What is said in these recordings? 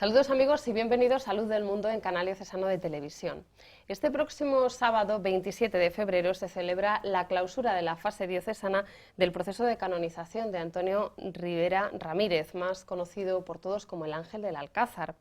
Saludos amigos y bienvenidos a Luz del Mundo en Canal Diocesano de Televisión. Este próximo sábado 27 de febrero se celebra la clausura de la fase diocesana del proceso de canonización de Antonio Ribera Ramírez, más conocido por todos como el Ángel del Alcázar.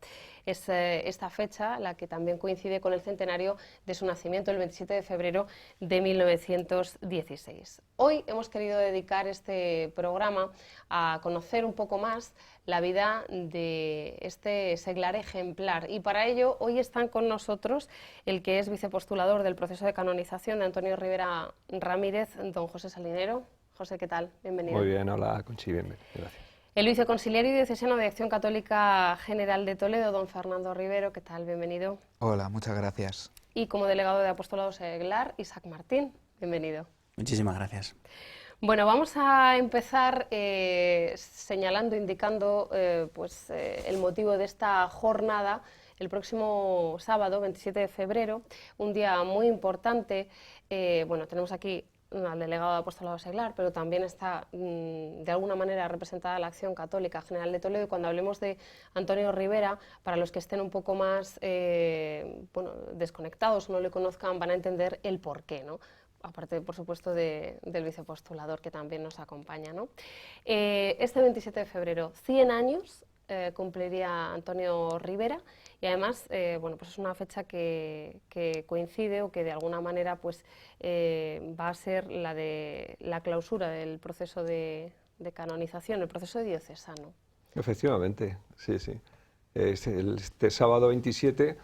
Es esta fecha la que también coincide con el centenario de su nacimiento, el 27 de febrero de 1916. Hoy hemos querido dedicar este programa a conocer un poco más la vida de este seglar ejemplar, y para ello hoy están con nosotros el que es vicepostulador del proceso de canonización de Antonio Ribera Ramírez, don José Salinero. José, ¿qué tal? Bienvenido. Muy bien, hola Conchi, bienvenido, gracias. El viceconsiliario diocesano de Acción Católica General de Toledo, don Fernando Rivero, ¿qué tal? Bienvenido. Hola, muchas gracias. Y como delegado de apostolado seglar, Isaac Martín, bienvenido. Muchísimas gracias. Bueno, vamos a empezar señalando, indicando el motivo de esta jornada. El próximo sábado, 27 de febrero, un día muy importante. Tenemos aquí al delegado de apostolado seglar, pero también está de alguna manera representada la Acción Católica General de Toledo. Y cuando hablemos de Antonio Ribera, para los que estén un poco más desconectados o no le conozcan, van a entender el porqué, ¿no? Aparte, por supuesto, del vicepostulador que también nos acompaña, ¿no? Este 27 de febrero, 100 años cumpliría Antonio Ribera, y además es una fecha que coincide o que de alguna manera va a ser la de la clausura del proceso de canonización, el proceso diocesano. Efectivamente, sí, sí. Este sábado 27,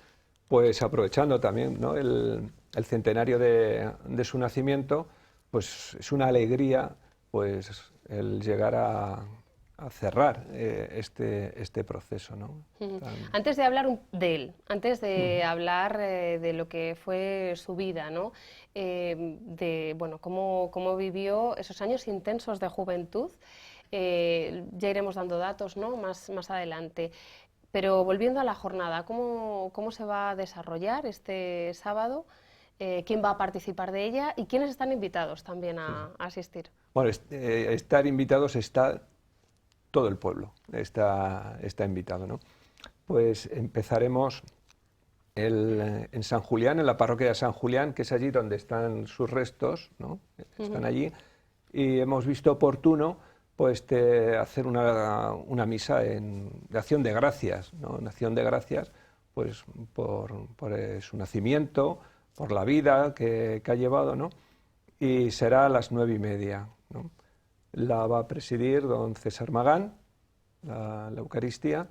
pues aprovechando también, ¿no?, el centenario de su nacimiento, pues es una alegría pues el llegar a cerrar este proceso, ¿no? Antes de hablar de él, antes de hablar de lo que fue su vida, ¿no? Cómo vivió esos años intensos de juventud, ya iremos dando datos, ¿no?, más adelante. Pero volviendo a la jornada, ¿cómo se va a desarrollar este sábado? ¿Quién va a participar de ella y quiénes están invitados también a asistir? Bueno, estar invitados está todo el pueblo, está invitado, ¿no? Pues empezaremos en San Julián, en la parroquia de San Julián, que es allí donde están sus restos, ¿no? Están allí, y hemos visto oportuno pues hacer una misa de acción de gracias, ¿no? En acción de gracias pues por su nacimiento, por la vida que ha llevado, ¿no? Y será a las 9:30, ¿no? La va a presidir don César Magán, la Eucaristía,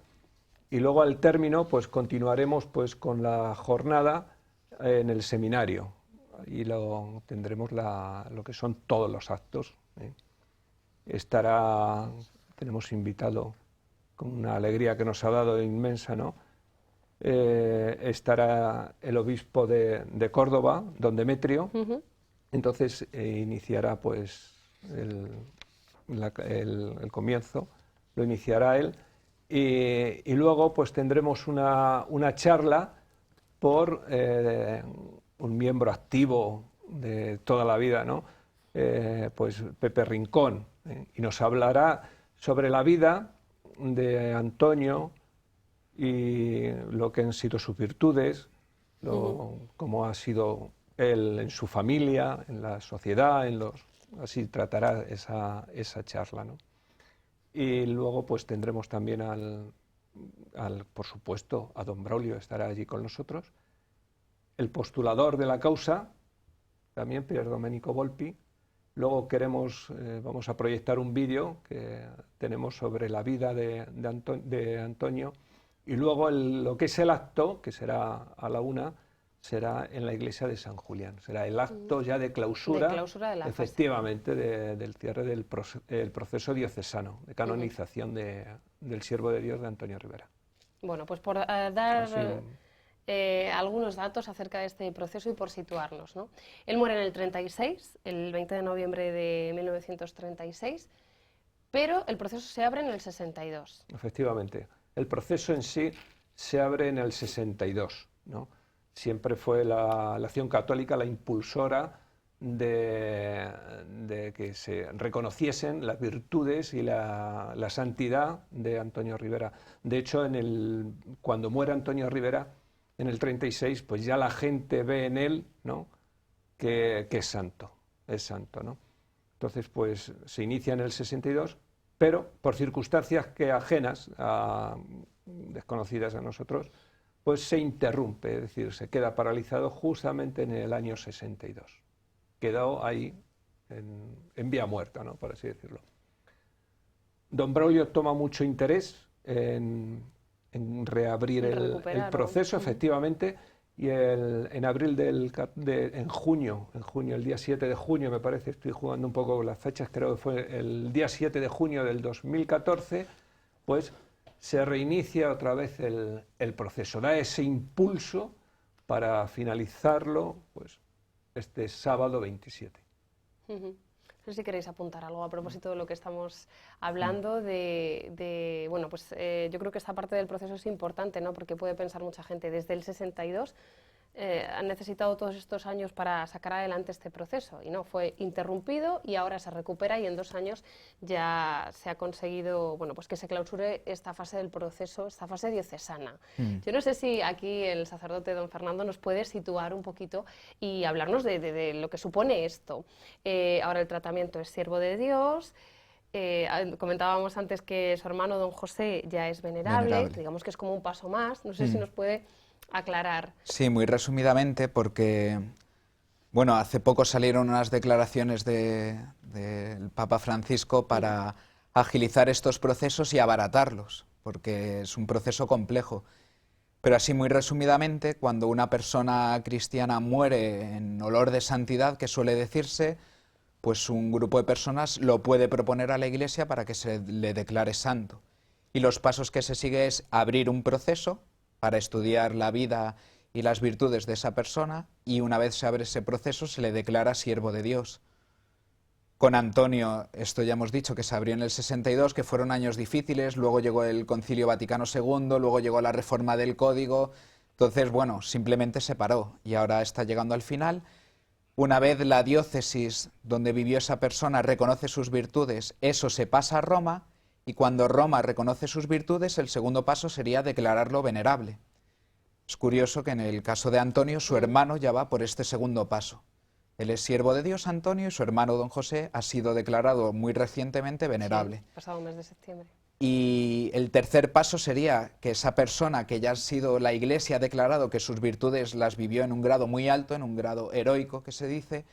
y luego al término pues continuaremos pues con la jornada en el seminario, y tendremos lo que son todos los actos, ¿eh? Tenemos invitado, con una alegría que nos ha dado inmensa, ¿no? Estará el obispo de Córdoba, don Demetrio. Entonces iniciará pues el comienzo, lo iniciará él, y luego pues tendremos una charla por un miembro activo de toda la vida, ¿no? Pues Pepe Rincón, y nos hablará sobre la vida de Antonio y lo que han sido sus virtudes, cómo ha sido él en su familia, en la sociedad, así tratará esa charla, ¿no? Y luego pues tendremos también por supuesto, a don Braulio, estará allí con nosotros, el postulador de la causa, también Pier Domenico Volpi. Luego vamos a proyectar un vídeo que tenemos sobre la vida de Antonio, y luego lo que es el acto, que será a la 1, será en la iglesia de San Julián. Será el acto ya de clausura de la efectivamente, del cierre del proceso diocesano de canonización del siervo de Dios de Antonio Ribera. Bueno, pues por dar algunos datos acerca de este proceso y por situarnos, ¿no? Él muere en el 36, el 20 de noviembre de 1936, pero el proceso se abre en el 62. Efectivamente. El proceso en sí se abre en el 62, ¿no? Siempre fue la Acción Católica la impulsora de que se reconociesen las virtudes y la santidad de Antonio Rivera. De hecho, cuando muere Antonio Rivera, en el 36, pues ya la gente ve en él, ¿no?, que es santo, ¿no? Entonces, pues se inicia en el 62, pero por circunstancias que ajenas, desconocidas a nosotros, pues se interrumpe, es decir, se queda paralizado justamente en el año 62. Quedó ahí en vía muerta, ¿no?, por así decirlo. Don Braulio toma mucho interés en reabrir el proceso, efectivamente, y en junio, el día 7 de junio, me parece, estoy jugando un poco con las fechas, creo que fue el día 7 de junio del 2014, pues se reinicia otra vez el proceso, da ese impulso para finalizarlo, pues, este sábado 27. No sé si queréis apuntar algo a propósito de lo que estamos hablando, bueno, pues yo creo que esta parte del proceso es importante, ¿no?, porque puede pensar mucha gente, desde el 62 han necesitado todos estos años para sacar adelante este proceso, y no, fue interrumpido y ahora se recupera y en 2 años ya se ha conseguido, bueno, pues que se clausure esta fase del proceso, esta fase diocesana. Yo no sé si aquí el sacerdote don Fernando nos puede situar un poquito y hablarnos de lo que supone esto. Ahora el tratamiento es siervo de Dios. Comentábamos antes que su hermano don José ya es venerable, digamos que es como un paso más. No sé si nos puede aclarar. Sí, muy resumidamente, porque bueno, hace poco salieron unas declaraciones del Papa Francisco para agilizar estos procesos y abaratarlos, porque es un proceso complejo. Pero así muy resumidamente, cuando una persona cristiana muere en olor de santidad, que suele decirse, pues un grupo de personas lo puede proponer a la Iglesia para que se le declare santo. Y los pasos que se sigue es abrir un proceso para estudiar la vida y las virtudes de esa persona, y una vez se abre ese proceso se le declara siervo de Dios. Con Antonio, esto ya hemos dicho que se abrió en el 62, que fueron años difíciles, luego llegó el Concilio Vaticano II, luego llegó la reforma del Código, entonces, bueno, simplemente se paró y ahora está llegando al final. Una vez la diócesis donde vivió esa persona reconoce sus virtudes, eso se pasa a Roma, y cuando Roma reconoce sus virtudes, el segundo paso sería declararlo venerable. Es curioso que en el caso de Antonio, su hermano ya va por este segundo paso. Él es siervo de Dios, Antonio, y su hermano don José ha sido declarado muy recientemente venerable. Sí, pasado mes de septiembre. Y el tercer paso sería que esa persona que ya ha sido, la Iglesia ha declarado que sus virtudes las vivió en un grado muy alto, en un grado heroico que se dice,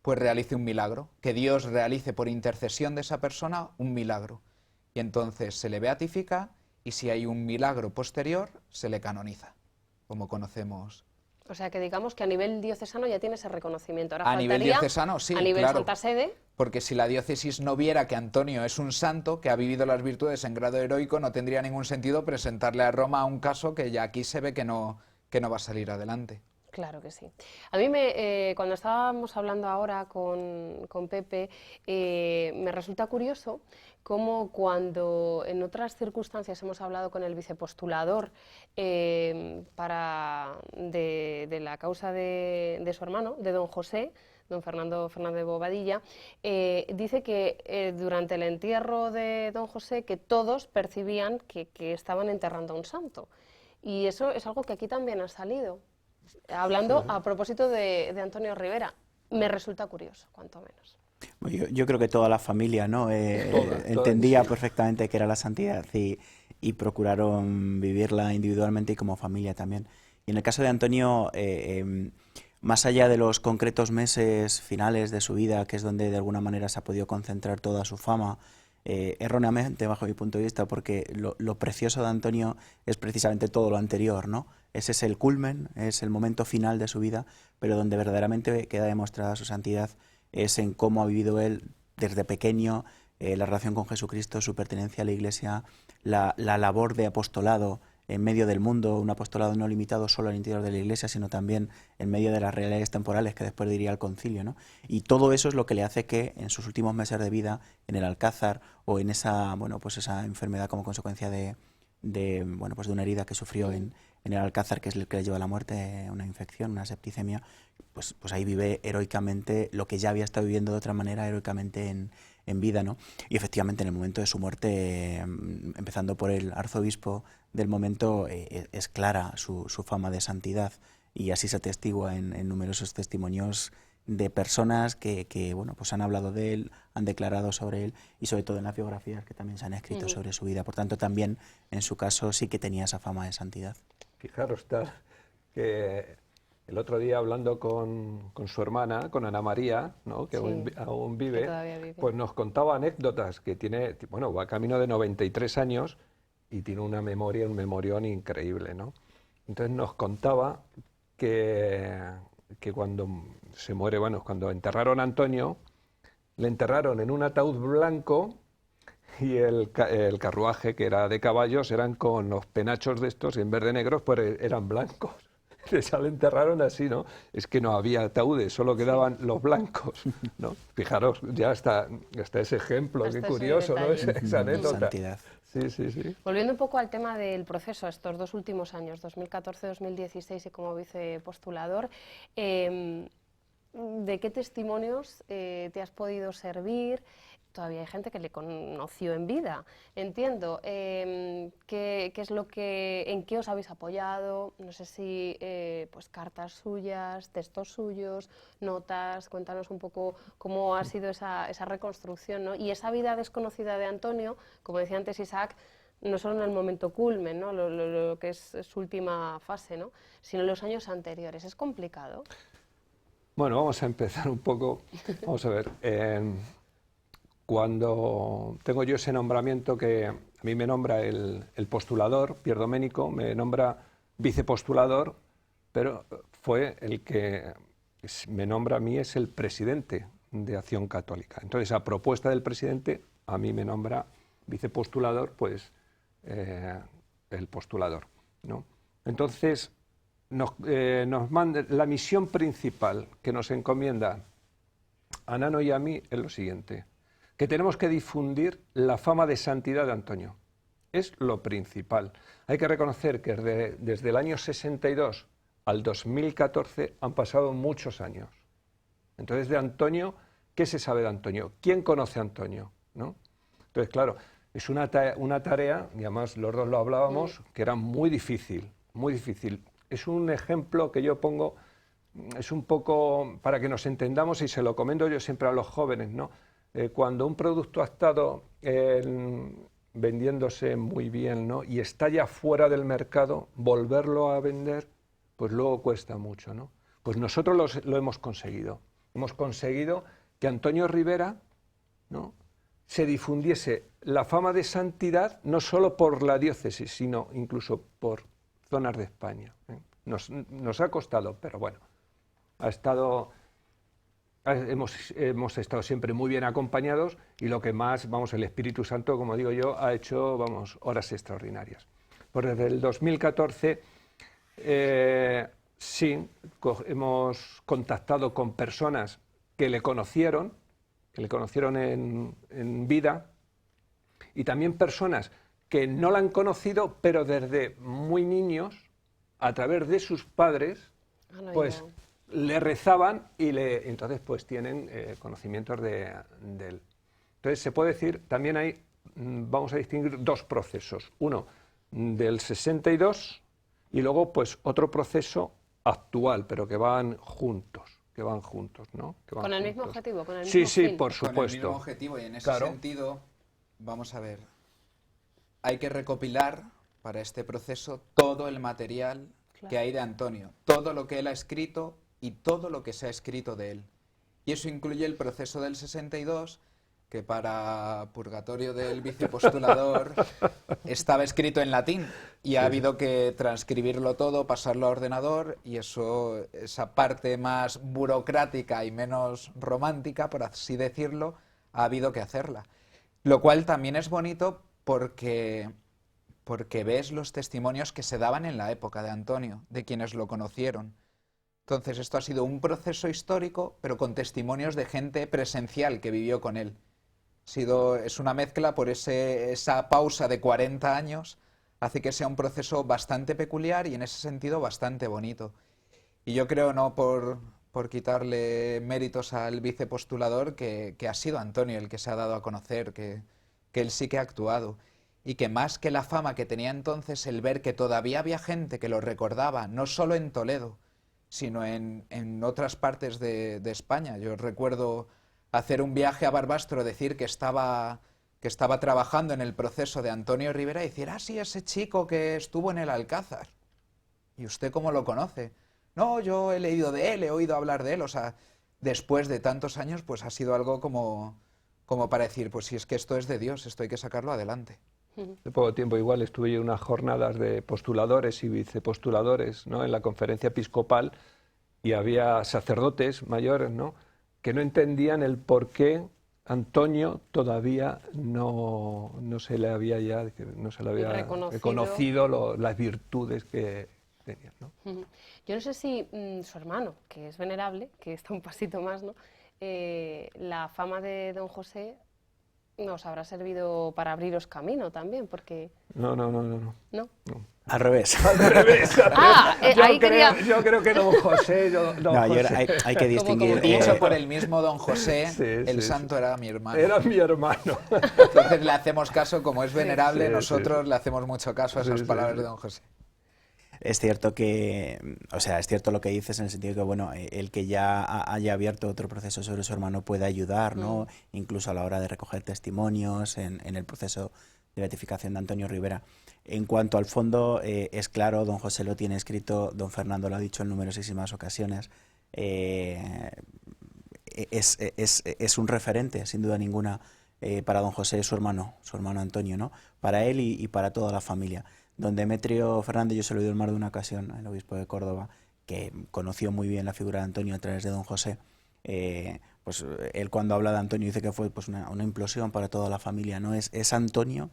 pues realice un milagro, que Dios realice por intercesión de esa persona un milagro. Y entonces se le beatifica y si hay un milagro posterior se le canoniza, como conocemos. O sea, que digamos que a nivel diocesano ya tiene ese reconocimiento. Ahora a nivel diocesano, sí, a nivel claro, Santa Sede. Porque si la diócesis no viera que Antonio es un santo, que ha vivido las virtudes en grado heroico, no tendría ningún sentido presentarle a Roma un caso que ya aquí se ve que no va a salir adelante. Claro que sí. A mí, cuando estábamos hablando ahora con Pepe, me resulta curioso cómo cuando en otras circunstancias hemos hablado con el vicepostulador de la causa de su hermano, de don José, don Fernando Fernández Bobadilla, dice que durante el entierro de don José que todos percibían que estaban enterrando a un santo. Y eso es algo que aquí también ha salido. Hablando a propósito de Antonio Rivera, me resulta curioso, cuanto menos. Yo creo que toda la familia, ¿no? Entendía perfectamente que era la santidad y procuraron vivirla individualmente y como familia también. Y en el caso de Antonio, más allá de los concretos meses finales de su vida, que es donde de alguna manera se ha podido concentrar toda su fama, erróneamente bajo mi punto de vista, porque lo precioso de Antonio es precisamente todo lo anterior, ¿no? Ese es el culmen, es el momento final de su vida, pero donde verdaderamente queda demostrada su santidad es en cómo ha vivido él desde pequeño, la relación con Jesucristo, su pertenencia a la Iglesia, la labor de apostolado en medio del mundo, un apostolado no limitado solo al interior de la Iglesia, sino también en medio de las realidades temporales que después diría el concilio, ¿no? Y todo eso es lo que le hace que en sus últimos meses de vida, en el Alcázar o en esa, bueno, pues esa enfermedad como consecuencia de una herida que sufrió en en el Alcázar, que es el que le lleva a la muerte, una infección, una septicemia, pues ahí vive heroicamente lo que ya había estado viviendo de otra manera, heroicamente en vida, ¿no? Y efectivamente en el momento de su muerte, empezando por el arzobispo del momento, es clara su fama de santidad, y así se atestigua en numerosos testimonios de personas que bueno, pues han hablado de él, han declarado sobre él, y sobre todo en las biografías que también se han escrito sobre su vida. Por tanto, también en su caso sí que tenía esa fama de santidad. Fijaros, que el otro día hablando con su hermana, con Ana María, ¿no? Que aún vive, vive, pues nos contaba anécdotas, que tiene, bueno, va camino de 93 años y tiene una memoria, un memorión increíble, ¿no? Entonces nos contaba que cuando se muere, bueno, cuando enterraron a Antonio, le enterraron en un ataúd blanco, y el carruaje, que era de caballos, eran con los penachos de estos, y en vez de negros, pues eran blancos. Ya le enterraron así, ¿no? Es que no había ataúdes, solo quedaban los blancos, ¿no? Fijaros, ya está ese ejemplo, hasta qué curioso, ¿no? Esa anécdota. Santidad. Sí, sí, sí. Volviendo un poco al tema del proceso, estos 2 últimos años, 2014-2016 y como vicepostulador, ¿de qué testimonios te has podido servir? Todavía hay gente que le conoció en vida, entiendo. ¿Qué es lo que, en qué os habéis apoyado? No sé si pues cartas suyas, textos suyos, notas. Cuéntanos un poco cómo ha sido esa reconstrucción, ¿no? Y esa vida desconocida de Antonio, como decía antes Isaac, no solo en el momento culmen, ¿no? Lo que es su última fase, ¿no? Sino en los años anteriores. ¿Es complicado? Bueno, vamos a empezar un poco. Vamos a ver. Cuando tengo yo ese nombramiento, que a mí me nombra el postulador, Pier Domenico, me nombra vicepostulador, pero fue el que me nombra a mí, es el presidente de Acción Católica. Entonces, a propuesta del presidente, a mí me nombra vicepostulador, pues el postulador, ¿no? Entonces, nos manda, la misión principal que nos encomienda a Nano y a mí es lo siguiente: que tenemos que difundir la fama de santidad de Antonio. Es lo principal. Hay que reconocer que desde el año 62 al 2014 han pasado muchos años. Entonces, de Antonio, ¿qué se sabe de Antonio? ¿Quién conoce a Antonio? ¿No? Entonces, claro, es una tarea, y además los dos lo hablábamos, que era muy difícil, muy difícil. Es un ejemplo que yo pongo, es un poco para que nos entendamos, y se lo comento yo siempre a los jóvenes, ¿no? Cuando un producto ha estado vendiéndose muy bien, ¿no? Y está ya fuera del mercado, volverlo a vender, pues luego cuesta mucho, ¿no? Pues nosotros lo hemos conseguido. Hemos conseguido que Antonio Rivera, ¿no?, se difundiese la fama de santidad no solo por la diócesis, sino incluso por zonas de España. Nos ha costado, pero bueno, hemos estado siempre muy bien acompañados, y lo que más, vamos, el Espíritu Santo, como digo yo, ha hecho, vamos, horas extraordinarias. Pues desde el 2014, sí, hemos contactado con personas que le conocieron en vida, y también personas que no la han conocido, pero desde muy niños, a través de sus padres, pues le rezaban, y entonces pues tienen conocimientos de él. Entonces se puede decir, también hay, vamos a distinguir 2 procesos, uno del 62 y luego pues otro proceso actual, pero que van juntos, ¿no? ¿Con el mismo objetivo? ¿Con el mismo fin? Sí, por supuesto. Con el mismo objetivo, y en ese sentido, vamos a ver, hay que recopilar para este proceso todo el material que hay de Antonio, todo lo que él ha escrito y todo lo que se ha escrito de él. Y eso incluye el proceso del 62, que para purgatorio del vicepostulador estaba escrito en latín, y ha habido que transcribirlo todo, pasarlo a ordenador, y esa parte más burocrática y menos romántica, por así decirlo, ha habido que hacerla. Lo cual también es bonito porque ves los testimonios que se daban en la época de Antonio, de quienes lo conocieron. Entonces, esto ha sido un proceso histórico, pero con testimonios de gente presencial que vivió con él. Es una mezcla por esa pausa de 40 años hace que sea un proceso bastante peculiar y en ese sentido bastante bonito. Y yo creo, no por quitarle méritos al vicepostulador, que ha sido Antonio el que se ha dado a conocer, que él sí que ha actuado. Y que más que la fama que tenía entonces, el ver que todavía había gente que lo recordaba, no solo en Toledo, sino en otras partes de España. Yo recuerdo hacer un viaje a Barbastro, decir que estaba trabajando en el proceso de Antonio Rivera y decir, ah, sí, ese chico que estuvo en el Alcázar. ¿Y usted cómo lo conoce? No, yo he leído de él, he oído hablar de él. O sea, después de tantos años, pues ha sido algo como para decir, pues si es que esto es de Dios, esto hay que sacarlo adelante. Hace poco tiempo igual estuve yo en unas jornadas de postuladores y vicepostuladores, ¿no?, en la conferencia episcopal, y había sacerdotes mayores, ¿no?, que no entendían el por qué Antonio todavía no se le había reconocido las virtudes que tenía, ¿no? Yo no sé si su hermano, que es venerable, que está un pasito más, ¿no?, la fama de don José nos habrá servido para abriros camino también, porque... No. ¿No? Al revés. Al revés. Yo creo que don José... Hay que distinguir... Dicho por el mismo don José, el santo era mi hermano. Era mi hermano. Entonces le hacemos caso, como es venerable, nosotros le hacemos mucho caso a esas palabras de don José. Es cierto es cierto lo que dices en el sentido que, bueno, el que ya haya abierto otro proceso sobre su hermano puede ayudar, ¿no? Incluso a la hora de recoger testimonios en el proceso de beatificación de Antonio Rivera. En cuanto al fondo, es claro, don José lo tiene escrito, don Fernando lo ha dicho en numerosísimas ocasiones, es un referente, sin duda ninguna, para don José, su hermano Antonio, ¿no? Para él y para toda la familia. Don Demetrio Fernández, yo se lo he oído en más de una ocasión, el obispo de Córdoba, que conoció muy bien la figura de Antonio a través de don José. Pues él, cuando habla de Antonio, dice que fue, pues, una implosión para toda la familia, ¿no? Es Antonio,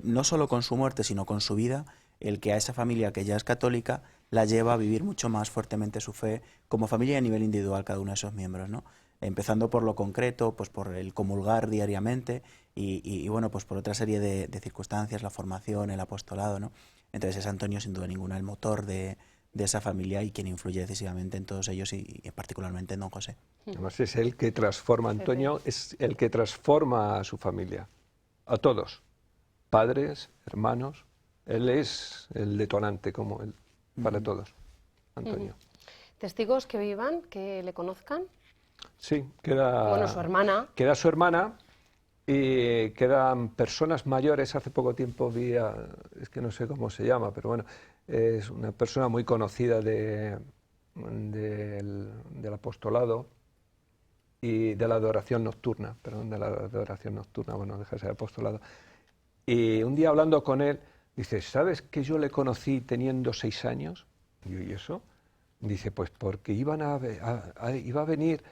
no solo con su muerte, sino con su vida, el que a esa familia que ya es católica la lleva a vivir mucho más fuertemente su fe como familia y a nivel individual cada uno de esos miembros, ¿no? Empezando por lo concreto, pues por el comulgar diariamente y bueno, pues por otra serie de circunstancias, la formación, el apostolado, ¿no? Entonces es Antonio, sin duda ninguna, el motor de esa familia y quien influye decisivamente en todos ellos y particularmente en don José. Además es el que transforma, Antonio es el que transforma a su familia, a todos, padres, hermanos. Él es el detonante como él, para todos, Antonio. ¿Testigos que vivan, que le conozcan? Sí, que era... Bueno, su hermana. Que era su hermana y que eran personas mayores. Hace poco tiempo vi, es que no sé cómo se llama, pero bueno, es una persona muy conocida del apostolado y de la adoración nocturna, bueno, deja de ser apostolado. Y un día hablando con él, dice, ¿sabes que yo le conocí teniendo 6 años? Y yo, ¿y eso? Dice, pues porque iba a venir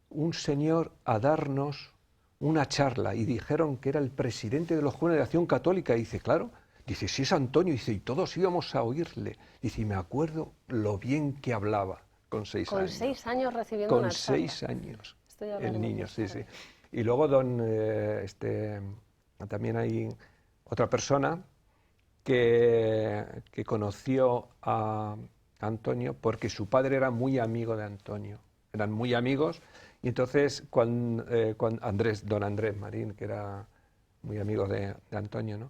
un señor a darnos una charla y dijeron que era el presidente de los jóvenes de Acción Católica. Y dice, claro, dice, sí es Antonio, dice, y todos íbamos a oírle. Dice, y me acuerdo lo bien que hablaba con 6 años. Con 6 años recibiendo una charla. Con 6 años, el niño, sí. Y luego también hay otra persona que conoció a Antonio porque su padre era muy amigo de Antonio. Eran muy amigos. Y entonces, cuando don Andrés Marín, que era muy amigo de Antonio, ¿no?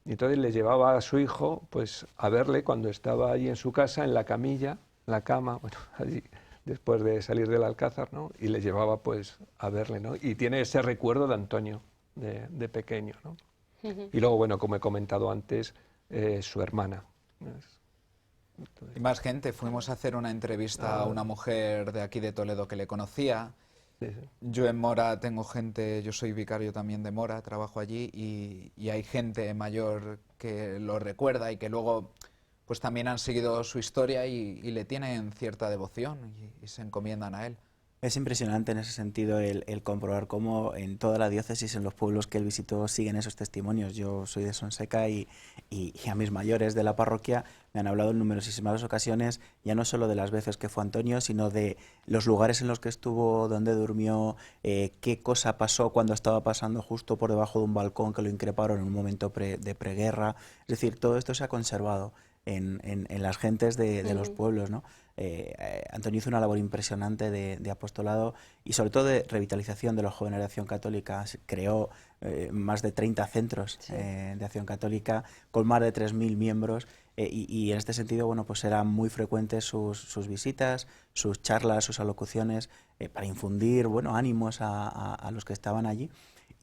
Y entonces le llevaba a su hijo, pues, a verle cuando estaba allí en su casa, en la camilla, en la cama, bueno, allí, después de salir del Alcázar, ¿no? Y le llevaba, pues, a verle, ¿no? Y tiene ese recuerdo de Antonio, de pequeño, ¿no? Y luego, bueno, como he comentado antes, su hermana. Y más gente, fuimos a hacer una entrevista a una mujer de aquí de Toledo que le conocía. Sí. Yo en Mora tengo gente, yo soy vicario también de Mora, trabajo allí y hay gente mayor que lo recuerda y que luego pues también han seguido su historia y le tienen cierta devoción y se encomiendan a él. Es impresionante en ese sentido el comprobar cómo en toda la diócesis, en los pueblos que él visitó, siguen esos testimonios. Yo soy de Sonseca y a mis mayores de la parroquia me han hablado en numerosísimas ocasiones, ya no solo de las veces que fue Antonio, sino de los lugares en los que estuvo, dónde durmió, qué cosa pasó cuando estaba pasando justo por debajo de un balcón que lo increparon en un momento de preguerra. Es decir, todo esto se ha conservado en las gentes de los pueblos, ¿no? Antonio hizo una labor impresionante de apostolado y sobre todo de revitalización de los jóvenes de Acción Católica. Creó más de 30 centros de Acción Católica con más de 3.000 miembros y en este sentido, bueno, pues eran muy frecuentes sus visitas, sus charlas, sus alocuciones para infundir, bueno, ánimos a los que estaban allí.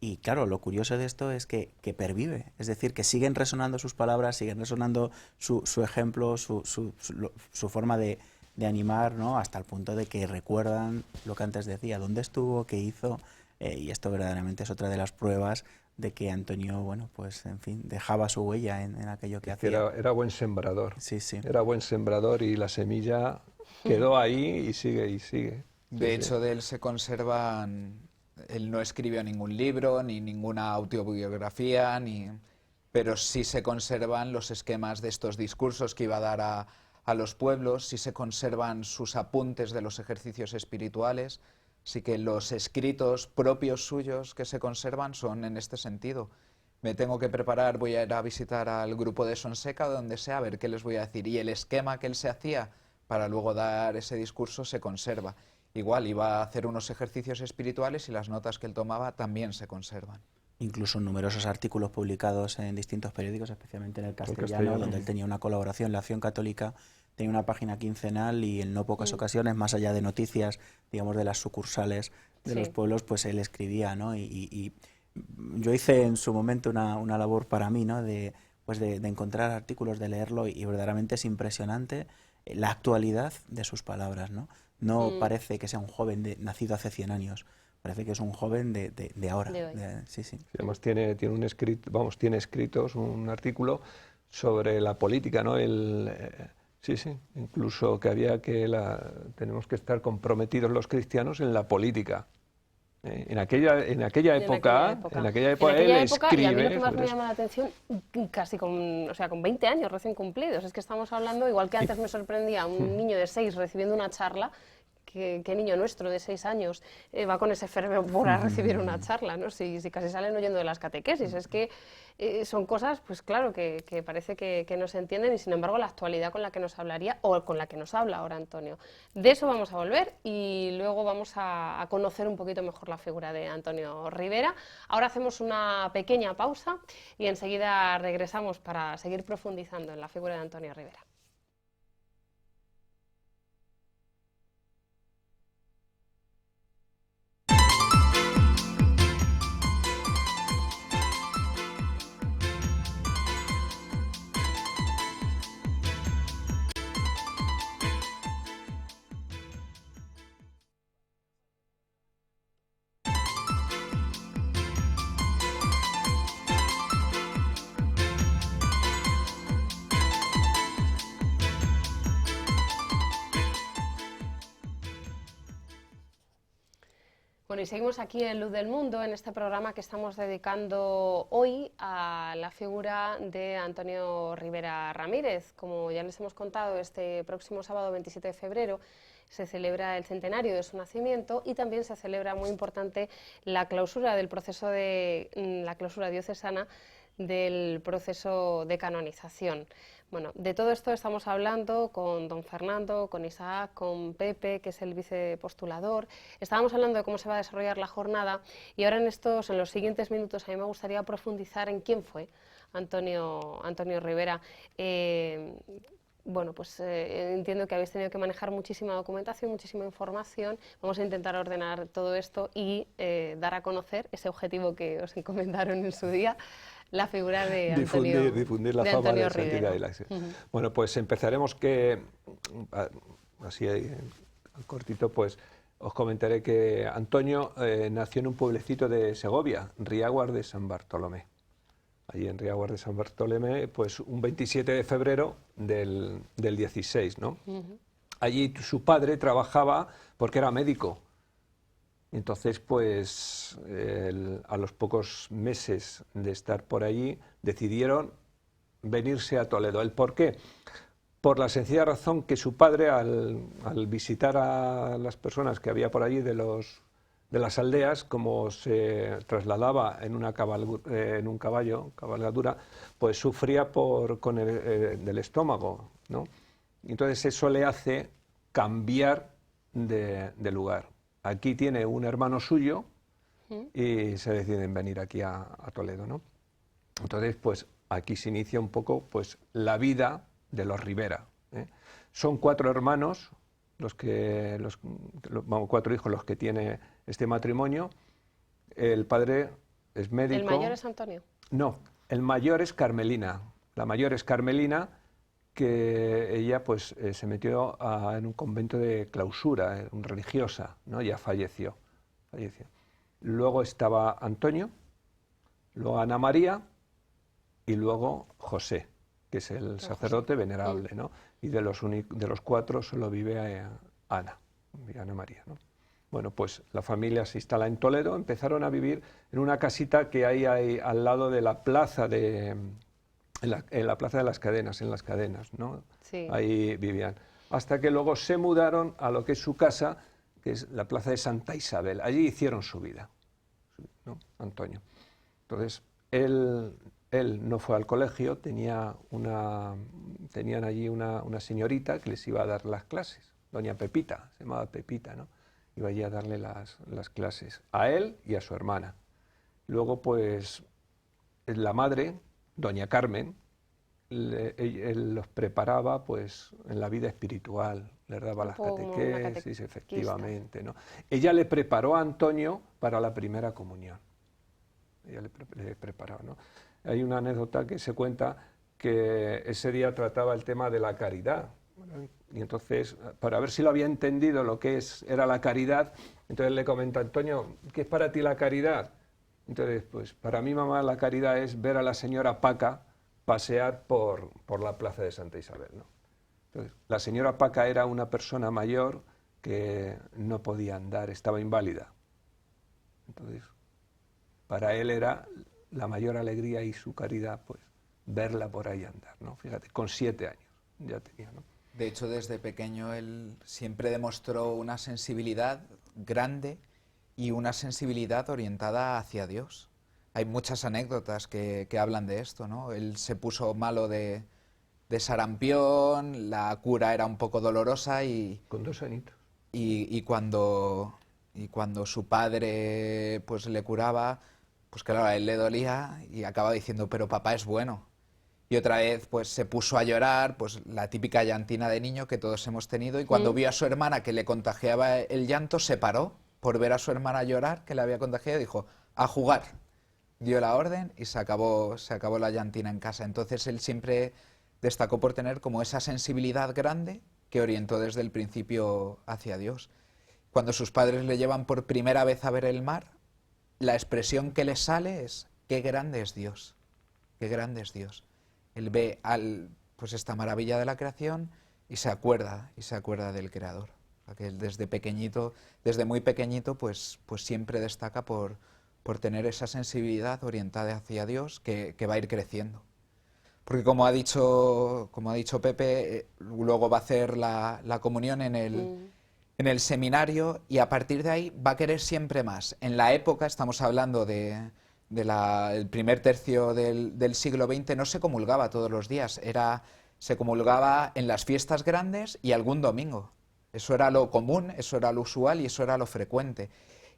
Y claro, lo curioso de esto es que pervive, es decir, que siguen resonando sus palabras, siguen resonando su ejemplo, su forma de animar, ¿no? Hasta el punto de que recuerdan lo que antes decía, dónde estuvo, qué hizo, y esto verdaderamente es otra de las pruebas de que Antonio, bueno, pues en fin, dejaba su huella en aquello que hacía. Era buen sembrador. Sí, sí. Era buen sembrador y la semilla quedó ahí y sigue y sigue. De hecho, de él se conservan... Él no escribió ningún libro, ni ninguna autobiografía, pero sí se conservan los esquemas de estos discursos que iba a dar a los pueblos, sí se conservan sus apuntes de los ejercicios espirituales, sí que los escritos propios suyos que se conservan son en este sentido. Me tengo que preparar, voy a ir a visitar al grupo de Sonseca o donde sea, a ver qué les voy a decir. Y el esquema que él se hacía para luego dar ese discurso se conserva. Igual iba a hacer unos ejercicios espirituales y las notas que él tomaba también se conservan. Incluso numerosos artículos publicados en distintos periódicos, especialmente en el castellano, donde él tenía una colaboración. La Acción Católica tenía una página quincenal y en no pocas ocasiones, más allá de noticias, digamos, de las sucursales de los pueblos, pues él escribía, ¿no? Y yo hice en su momento una labor para mí, ¿no? De encontrar artículos, de leerlo, y verdaderamente es impresionante la actualidad de sus palabras, ¿no? No parece que sea un joven nacido hace 100 años. Parece que es un joven de ahora. Sí. Además tiene escritos un artículo sobre la política, ¿no? Incluso que tenemos que estar comprometidos los cristianos en la política. En aquella época él escribe. Y a mí lo que más me llama la atención, casi con 20 años recién cumplidos, es que estamos hablando, igual que antes me sorprendía un niño de 6 recibiendo una charla, ¿qué niño nuestro de 6 años va con ese fervor a recibir una charla, ¿no? Si casi salen huyendo de las catequesis. Es que son cosas, pues claro, que parece que no se entienden, y sin embargo la actualidad con la que nos hablaría, o con la que nos habla ahora Antonio. De eso vamos a volver y luego vamos a conocer un poquito mejor la figura de Antonio Rivera. Ahora hacemos una pequeña pausa y enseguida regresamos para seguir profundizando en la figura de Antonio Rivera. Bueno, y seguimos aquí en Luz del Mundo, en este programa que estamos dedicando hoy a la figura de Antonio Rivera Ramírez. Como ya les hemos contado, este próximo sábado 27 de febrero se celebra el centenario de su nacimiento y también se celebra, muy importante, la clausura del proceso la clausura diocesana del proceso de canonización. Bueno, de todo esto estamos hablando con don Fernando, con Isaac, con Pepe, que es el vicepostulador. Estábamos hablando de cómo se va a desarrollar la jornada y ahora en los siguientes minutos a mí me gustaría profundizar en quién fue Antonio Rivera. Bueno, pues entiendo que habéis tenido que manejar muchísima documentación, muchísima información. Vamos a intentar ordenar todo esto y dar a conocer ese objetivo que os encomendaron en su día, la figura de Antonio, difundir la fama de la santidad y la Rivera. Bueno, pues empezaremos así al cortito, pues os comentaré que Antonio nació en un pueblecito de Segovia, Riaguas de San Bartolomé. Allí en Riaguas de San Bartolomé, pues un 27 de febrero del 16, ¿no? Allí su padre trabajaba porque era médico Entonces, pues a los pocos meses de estar por allí, decidieron venirse a Toledo. ¿El por qué? Por la sencilla razón que su padre, al visitar a las personas que había por allí de las aldeas, como se trasladaba en un caballo, cabalgadura, pues sufría del estómago, ¿no? Entonces eso le hace cambiar de lugar. Aquí tiene un hermano suyo y se deciden venir aquí a Toledo, ¿no? Entonces, pues aquí se inicia un poco pues la vida de los Rivera, ¿eh? Son 4 hermanos, vamos, 4 hijos los que tiene este matrimonio. El padre es médico. ¿El mayor es Antonio? No, el mayor es Carmelina. La mayor es Carmelina, que ella pues se metió en un convento de clausura, religiosa, ¿no? Ya falleció. Luego estaba Antonio, luego Ana María y luego José, que es el sacerdote venerable, ¿no? Y de los 4 solo vive Ana María, ¿no? Bueno, pues la familia se instala en Toledo, empezaron a vivir en una casita que hay al lado de la plaza en la plaza de las cadenas, en las cadenas, ¿no? Sí. Ahí vivían. Hasta que luego se mudaron a lo que es su casa, que es la plaza de Santa Isabel. Allí hicieron su vida, ¿no? Antonio. Entonces, él no fue al colegio, tenían allí una señorita que les iba a dar las clases, doña Pepita, se llamaba Pepita, ¿no? Iba allí a darle las clases, a él y a su hermana. Luego, pues, la madre, doña Carmen, él los preparaba pues en la vida espiritual, les daba las catequesis, efectivamente, ¿no? Ella le preparó a Antonio para la primera comunión. Ella le preparó, ¿no? Hay una anécdota que se cuenta que ese día trataba el tema de la caridad, ¿no? Y entonces, para ver si lo había entendido lo que era la caridad, entonces le comenta a Antonio, ¿qué es para ti la caridad? Entonces, pues para mi mamá la caridad es ver a la señora Paca pasear por la plaza de Santa Isabel, ¿no? Entonces, la señora Paca era una persona mayor que no podía andar, estaba inválida. Entonces, para él era la mayor alegría y su caridad, pues, verla por ahí andar, ¿no? Fíjate, con 7 años ya tenía, ¿no? De hecho, desde pequeño él siempre demostró una sensibilidad grande y una sensibilidad orientada hacia Dios. Hay muchas anécdotas que hablan de esto, ¿no? Él se puso malo de sarampión, la cura era un poco dolorosa y... Con 2 añitos. Y cuando su padre pues le curaba, pues claro, a él le dolía y acaba diciendo, pero papá es bueno. Y otra vez pues se puso a llorar, pues la típica llantina de niño que todos hemos tenido, y cuando vio a su hermana que le contagiaba el llanto, se paró por ver a su hermana llorar, que le había contagiado, y dijo, a jugar. Dio la orden y se acabó la llantina en casa. Entonces él siempre destacó por tener como esa sensibilidad grande que orientó desde el principio hacia Dios. Cuando sus padres le llevan por primera vez a ver el mar, la expresión que le sale es, qué grande es Dios, qué grande es Dios. Él ve pues esta maravilla de la creación y se acuerda del Creador. O sea, que él desde muy pequeñito, pues siempre destaca por tener esa sensibilidad orientada hacia Dios que va a ir creciendo. Porque como ha dicho Pepe, luego va a hacer la comunión en el seminario, y a partir de ahí va a querer siempre más. En la época, estamos hablando del primer tercio del siglo XX, no se comulgaba todos los días, se comulgaba en las fiestas grandes y algún domingo. Eso era lo común, eso era lo usual y eso era lo frecuente.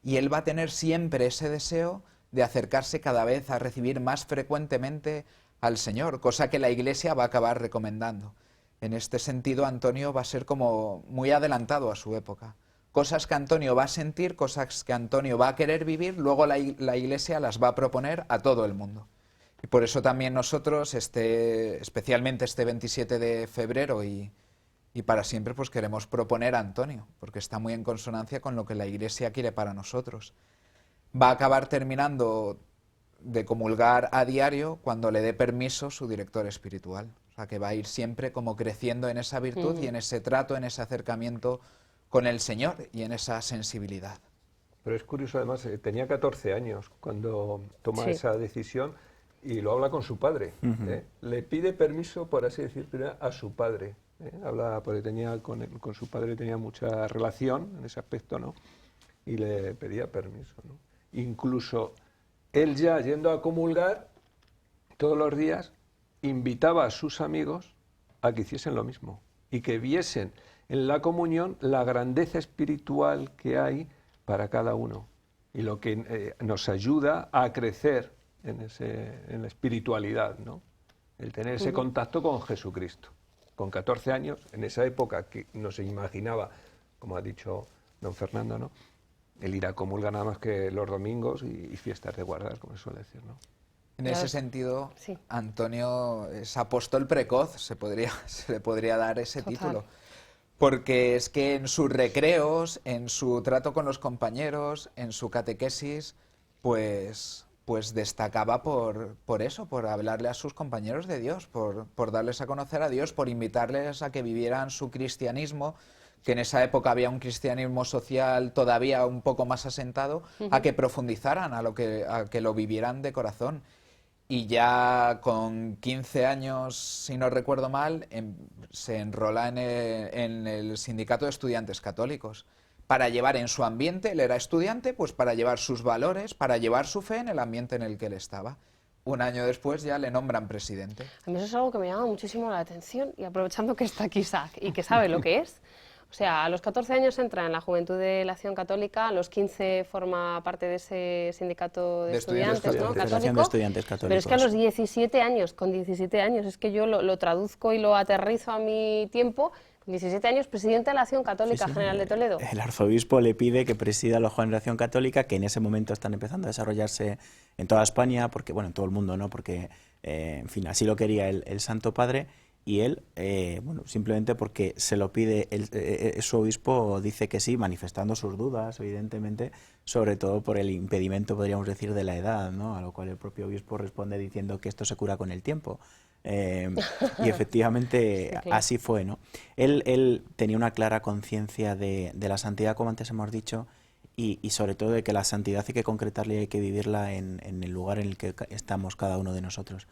Y él va a tener siempre ese deseo de acercarse cada vez a recibir más frecuentemente al Señor, cosa que la Iglesia va a acabar recomendando. En este sentido, Antonio va a ser como muy adelantado a su época. Cosas que Antonio va a sentir, cosas que Antonio va a querer vivir, luego la Iglesia las va a proponer a todo el mundo. Y por eso también nosotros, especialmente este 27 de febrero y para siempre, pues queremos proponer a Antonio, porque está muy en consonancia con lo que la Iglesia quiere para nosotros. Va a acabar terminando de comulgar a diario cuando le dé permiso su director espiritual. O sea, que va a ir siempre como creciendo en esa virtud y en ese trato, en ese acercamiento con el Señor y en esa sensibilidad. Pero es curioso, además, tenía 14 años cuando toma esa decisión y lo habla con su padre. Le pide permiso, por así decir, a su padre. Habla, porque con su padre tenía mucha relación en ese aspecto, ¿no? Y le pedía permiso, ¿no? Incluso él, ya yendo a comulgar todos los días, invitaba a sus amigos a que hiciesen lo mismo y que viesen en la comunión la grandeza espiritual que hay para cada uno y lo que nos ayuda a crecer en la espiritualidad, ¿no? El tener ese contacto con Jesucristo. Con 14 años, en esa época que no se imaginaba, como ha dicho don Fernando, ¿no?, el ir a comulgar nada más que los domingos y fiestas de guardar, como se suele decir, ¿no? En ese sentido, Antonio es apóstol precoz, se le podría dar ese título. Porque es que en sus recreos, en su trato con los compañeros, en su catequesis, pues destacaba por eso, por hablarle a sus compañeros de Dios, por darles a conocer a Dios, por invitarles a que vivieran su cristianismo, que en esa época había un cristianismo social todavía un poco más asentado, a que profundizaran, a que lo vivieran de corazón. Y ya con 15 años, si no recuerdo mal, se enrola en el Sindicato de Estudiantes Católicos para llevar en su ambiente, él era estudiante, pues para llevar sus valores, para llevar su fe en el ambiente en el que él estaba. Un año después ya le nombran presidente. A mí eso es algo que me llama muchísimo la atención, y aprovechando que está aquí Isaac y que sabe lo que es. O sea, a los 14 años entra en la Juventud de la Acción Católica, a los 15 forma parte de ese sindicato de estudiantes, ¿no?, católico, de Estudiantes Católicos. Pero es que a los 17 años, con 17 años, es que yo lo traduzco y lo aterrizo a mi tiempo, con 17 años, presidente de la Acción Católica General de Toledo. El arzobispo le pide que presida los jóvenes de la Acción Católica, que en ese momento están empezando a desarrollarse en toda España, porque, bueno, en todo el mundo, ¿no?, porque, en fin, así lo quería el Santo Padre. Y él, bueno, simplemente porque se lo pide, su obispo dice que sí, manifestando sus dudas, evidentemente, sobre todo por el impedimento, podríamos decir, de la edad, ¿no? A lo cual el propio obispo responde diciendo que esto se cura con el tiempo. Y efectivamente sí, claro, así fue, ¿no? Él tenía una clara conciencia de la santidad, como antes hemos dicho, y sobre todo de que la santidad hay que concretarla y hay que vivirla en el lugar en el que estamos cada uno de nosotros.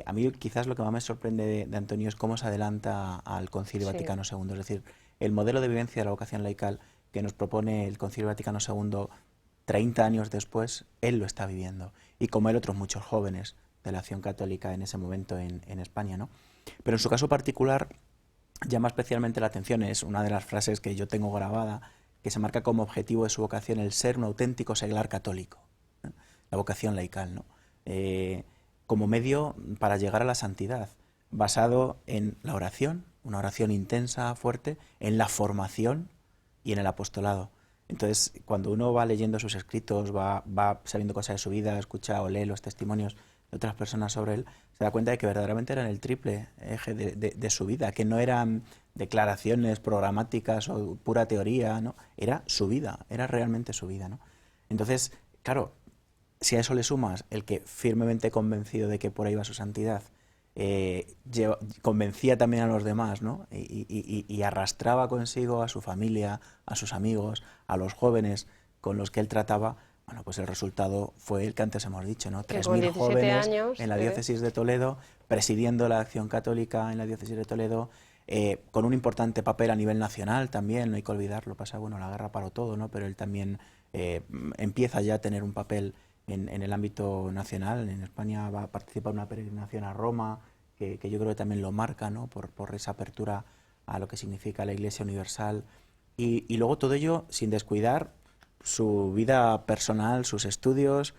A mí quizás lo que más me sorprende de Antonio es cómo se adelanta al Concilio Vaticano II, es decir, el modelo de vivencia de la vocación laical que nos propone el Concilio Vaticano II 30 años después, él lo está viviendo, y como él otros muchos jóvenes de la Acción Católica en ese momento en España, ¿no? Pero en su caso particular llama especialmente la atención, es una de las frases que yo tengo grabada, que se marca como objetivo de su vocación el ser un auténtico seglar católico, ¿no?, la vocación laical, ¿no?, como medio para llegar a la santidad, basado en la oración, una oración intensa, fuerte, en la formación y en el apostolado. Entonces, cuando uno va leyendo sus escritos, va sabiendo cosas de su vida, escucha o lee los testimonios de otras personas sobre él, se da cuenta de que verdaderamente eran el triple eje de su vida, que no eran declaraciones programáticas o pura teoría, ¿no? Era su vida, era realmente su vida, ¿no? Entonces, claro, si a eso le sumas el que firmemente convencido de que por ahí va su santidad, convencía también a los demás, ¿no?, y arrastraba consigo a su familia, a sus amigos, a los jóvenes con los que él trataba, bueno, pues el resultado fue el que antes hemos dicho, ¿no? 3.000 jóvenes en la diócesis de Toledo, presidiendo la Acción Católica en la diócesis de Toledo, con un importante papel a nivel nacional también, no hay que olvidarlo, pasa, bueno, la guerra paró todo, ¿no?, pero él también empieza ya a tener un papel en el ámbito nacional. En España va a participar en una peregrinación a Roma, que yo creo que también lo marca, ¿no?, por esa apertura a lo que significa la Iglesia universal. Y luego todo ello sin descuidar su vida personal, sus estudios,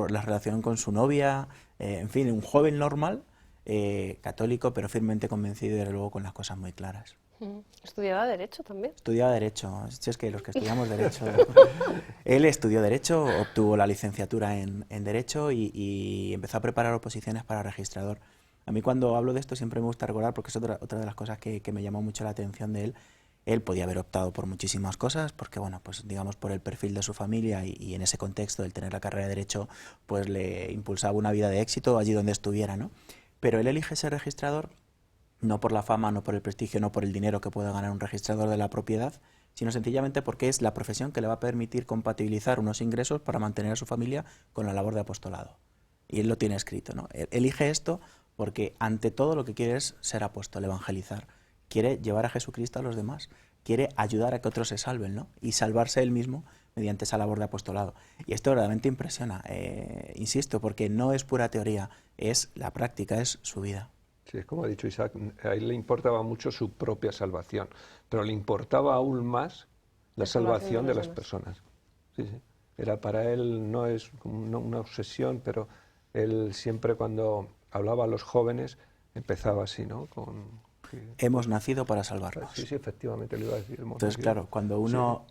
la relación con su novia, en fin, un joven normal, católico, pero firmemente convencido y desde luego con las cosas muy claras. ¿Estudiaba Derecho también? Estudiaba Derecho, es que los que estudiamos Derecho... Él estudió Derecho, obtuvo la licenciatura en Derecho y empezó a preparar oposiciones para registrador. A mí cuando hablo de esto siempre me gusta recordar, porque es otra de las cosas que me llamó mucho la atención de él. Él podía haber optado por muchísimas cosas, porque bueno, pues digamos por el perfil de su familia y en ese contexto el tener la carrera de Derecho pues le impulsaba una vida de éxito allí donde estuviera, ¿no? Pero él elige ser registrador no por la fama, no por el prestigio, no por el dinero que pueda ganar un registrador de la propiedad, sino sencillamente porque es la profesión que le va a permitir compatibilizar unos ingresos para mantener a su familia con la labor de apostolado. Y él lo tiene escrito, ¿no? Él elige esto porque ante todo lo que quiere es ser apóstol, evangelizar. Quiere llevar a Jesucristo a los demás, quiere ayudar a que otros se salven, ¿no? Y salvarse él mismo mediante esa labor de apostolado. Y esto realmente impresiona, insisto, porque no es pura teoría, es la práctica, es su vida. Sí, es como ha dicho Isaac, a él le importaba mucho su propia salvación, pero le importaba aún más la salvación de las personas. Sí, sí. Era para él, no es como una obsesión, pero él siempre cuando hablaba a los jóvenes empezaba así, ¿no? Hemos nacido para salvarnos. Sí, sí, efectivamente, lo iba a decir. Entonces, claro, cuando uno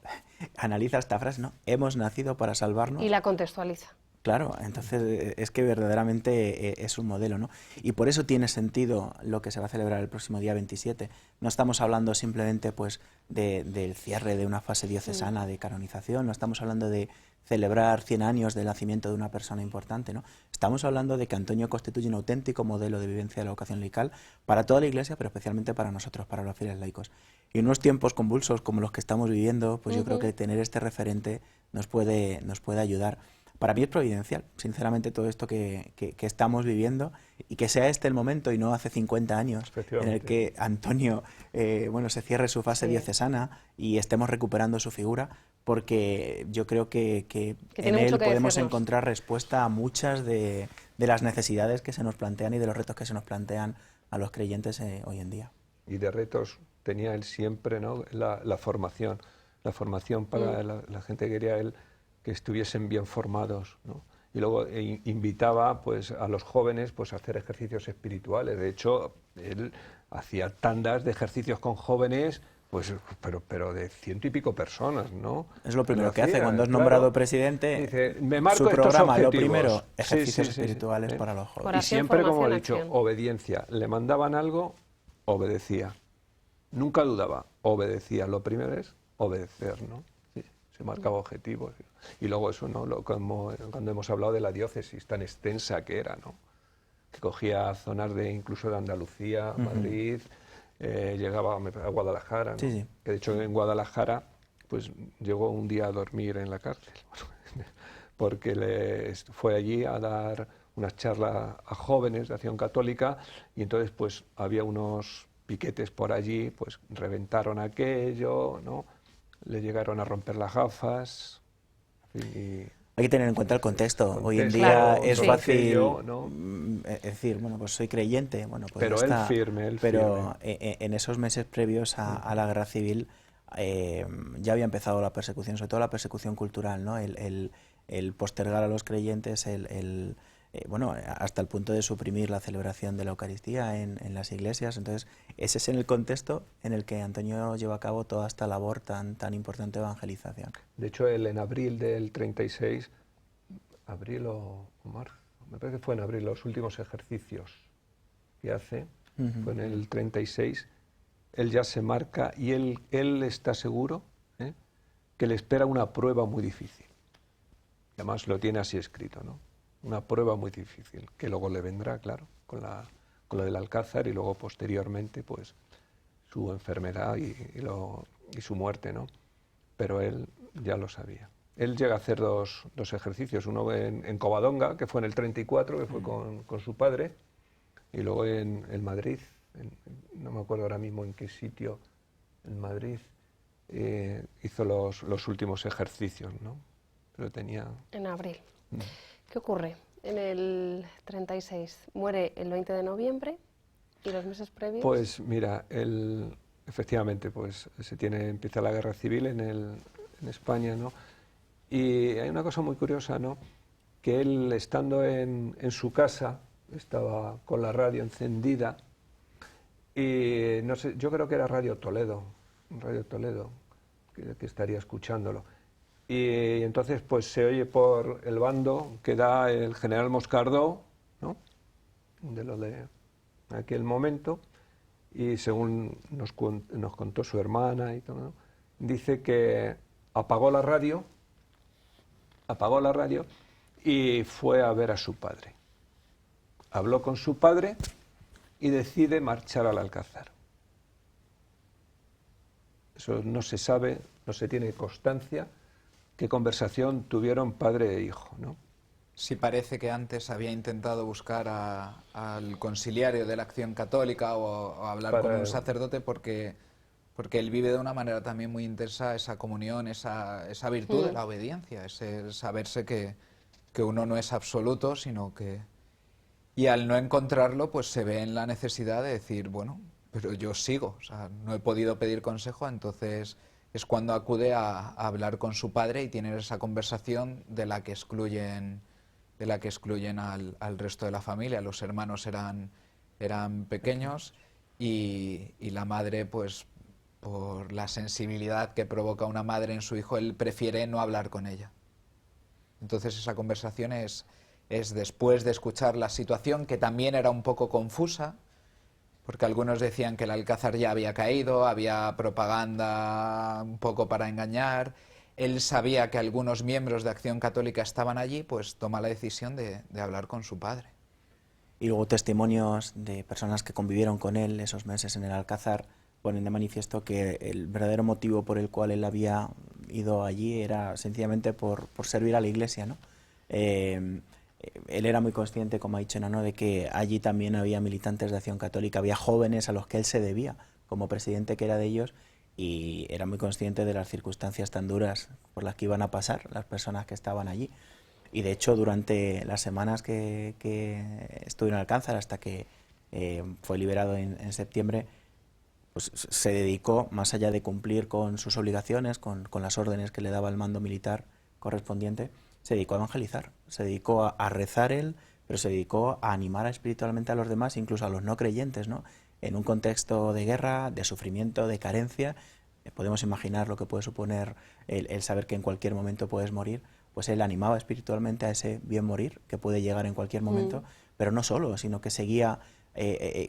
analiza esta frase, ¿no? Hemos nacido para salvarnos. Y la contextualiza. Claro, entonces es que verdaderamente es un modelo, ¿no? Y por eso tiene sentido lo que se va a celebrar el próximo día 27. No estamos hablando simplemente pues del cierre de una fase diocesana de canonización, no estamos hablando de celebrar 100 años del nacimiento de una persona importante, ¿no? Estamos hablando de que Antonio constituye un auténtico modelo de vivencia de la vocación laical para toda la Iglesia, pero especialmente para nosotros, para los fieles laicos. Y en unos tiempos convulsos como los que estamos viviendo, pues yo creo que tener este referente nos puede ayudar. Para mí es providencial, sinceramente, todo esto que estamos viviendo, y que sea este el momento y no hace 50 años en el que Antonio se cierre su fase diocesana y estemos recuperando su figura, porque yo creo que en él podemos encontrar respuesta a muchas de las necesidades que se nos plantean y de los retos que se nos plantean a los creyentes hoy en día. Y de retos tenía él siempre, ¿no? La formación para la gente que quería él que estuviesen bien formados, ¿no? Y luego invitaba pues a los jóvenes pues a hacer ejercicios espirituales. De hecho, él hacía tandas de ejercicios con jóvenes, pues pero de 100 y pico personas, ¿no? Es lo primero que hace cuando es nombrado presidente. Dice, me marco su programa, estos lo objetivos. primero, ejercicios espirituales para los jóvenes. Y siempre, como he dicho, obediencia. Le mandaban algo, obedecía. Nunca dudaba, obedecía. Lo primero es obedecer, ¿no? Se marcaba objetivos. Y luego eso, ¿no? Cuando hemos hablado de la diócesis tan extensa que era, ¿no? Que cogía zonas incluso de Andalucía, Madrid, llegaba a Guadalajara, ¿no? Sí. Que de hecho en Guadalajara pues llegó un día a dormir en la cárcel, porque fue allí a dar unas charlas a jóvenes de Acción Católica, y entonces pues había unos piquetes por allí, pues reventaron aquello, ¿no? Le llegaron a romper las gafas. Hay que tener en cuenta el contexto. Hoy en día es fácil decir, bueno, pues soy creyente, bueno, pues pero está, él firme. Pero en esos meses previos a la guerra civil ya había empezado la persecución, sobre todo la persecución cultural, ¿no? El postergar a los creyentes, hasta el punto de suprimir la celebración de la Eucaristía en las iglesias. Entonces, ese es en el contexto en el que Antonio lleva a cabo toda esta labor tan importante de evangelización. De hecho, él en abril del 36, abril o marzo, me parece que fue en abril, los últimos ejercicios que hace, fue en el 36, él ya se marca y él está seguro que le espera una prueba muy difícil. Además lo tiene así escrito, ¿no? Una prueba muy difícil, que luego le vendrá, claro, con lo del Alcázar, y luego posteriormente pues su enfermedad y su muerte, ¿no? Pero él ya lo sabía. Él llega a hacer dos ejercicios, uno en Covadonga, que fue en el 34, que fue con su padre, y luego en Madrid, no me acuerdo ahora mismo en qué sitio, en Madrid, hizo los últimos ejercicios, ¿no? Pero tenía... En abril. ¿Qué ocurre? En el 36 muere el 20 de noviembre y los meses previos... Pues mira, efectivamente pues empieza la guerra civil en España, ¿no? Y hay una cosa muy curiosa, ¿no? Que él, estando en su casa, estaba con la radio encendida y no sé, yo creo que era Radio Toledo, que estaría escuchándolo. Y entonces pues se oye por el bando que da el general Moscardó, ¿no? De lo de aquel momento, y según nos contó su hermana y todo, ¿no? Dice que apagó la radio y fue a ver a su padre. Habló con su padre y decide marchar al Alcázar. Eso no se sabe, no se tiene constancia qué conversación tuvieron padre e hijo, ¿no? Sí parece que antes había intentado buscar al conciliario de la Acción Católica o hablar con un sacerdote porque él vive de una manera también muy intensa esa comunión, esa virtud de la obediencia, ese saberse que uno no es absoluto, sino que... Y al no encontrarlo, pues se ve en la necesidad de decir, bueno, pero yo sigo, o sea, no he podido pedir consejo, entonces es cuando acude a hablar con su padre y tienen esa conversación de la que excluyen al resto de la familia. Los hermanos eran pequeños y la madre, pues por la sensibilidad que provoca una madre en su hijo, él prefiere no hablar con ella. Entonces esa conversación es después de escuchar la situación, que también era un poco confusa, porque algunos decían que el Alcázar ya había caído, había propaganda un poco para engañar. Él sabía que algunos miembros de Acción Católica estaban allí, pues toma la decisión de hablar con su padre. Y luego testimonios de personas que convivieron con él esos meses en el Alcázar ponen de manifiesto que el verdadero motivo por el cual él había ido allí era sencillamente por servir a la Iglesia, ¿no? Él era muy consciente, como ha dicho Nano, de que allí también había militantes de Acción Católica, había jóvenes a los que él se debía, como presidente que era de ellos, y era muy consciente de las circunstancias tan duras por las que iban a pasar las personas que estaban allí. Y de hecho, durante las semanas que estuvo en Alcázar, hasta que fue liberado en septiembre, pues se dedicó, más allá de cumplir con sus obligaciones, con las órdenes que le daba el mando militar correspondiente, se dedicó a evangelizar, se dedicó a rezar él, pero se dedicó a animar espiritualmente a los demás, incluso a los no creyentes, ¿no? En un contexto de guerra, de sufrimiento, de carencia, podemos imaginar lo que puede suponer el saber que en cualquier momento puedes morir, pues él animaba espiritualmente a ese bien morir, que puede llegar en cualquier momento, pero no solo, sino que seguía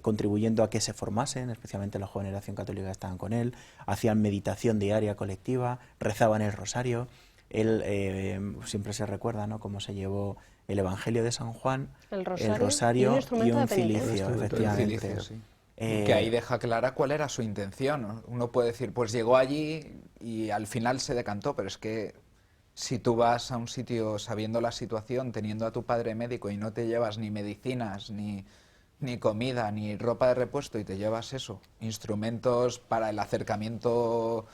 contribuyendo a que se formasen, especialmente la joven generación católica que estaban con él, hacían meditación diaria colectiva, rezaban el rosario. Él siempre se recuerda, ¿no?, cómo se llevó el Evangelio de San Juan, el rosario y un cilicio, efectivamente. Que ahí deja clara cuál era su intención, ¿no? Uno puede decir, pues llegó allí y al final se decantó, pero es que si tú vas a un sitio sabiendo la situación, teniendo a tu padre médico y no te llevas ni medicinas, ni comida, ni ropa de repuesto, y te llevas eso, instrumentos para el acercamiento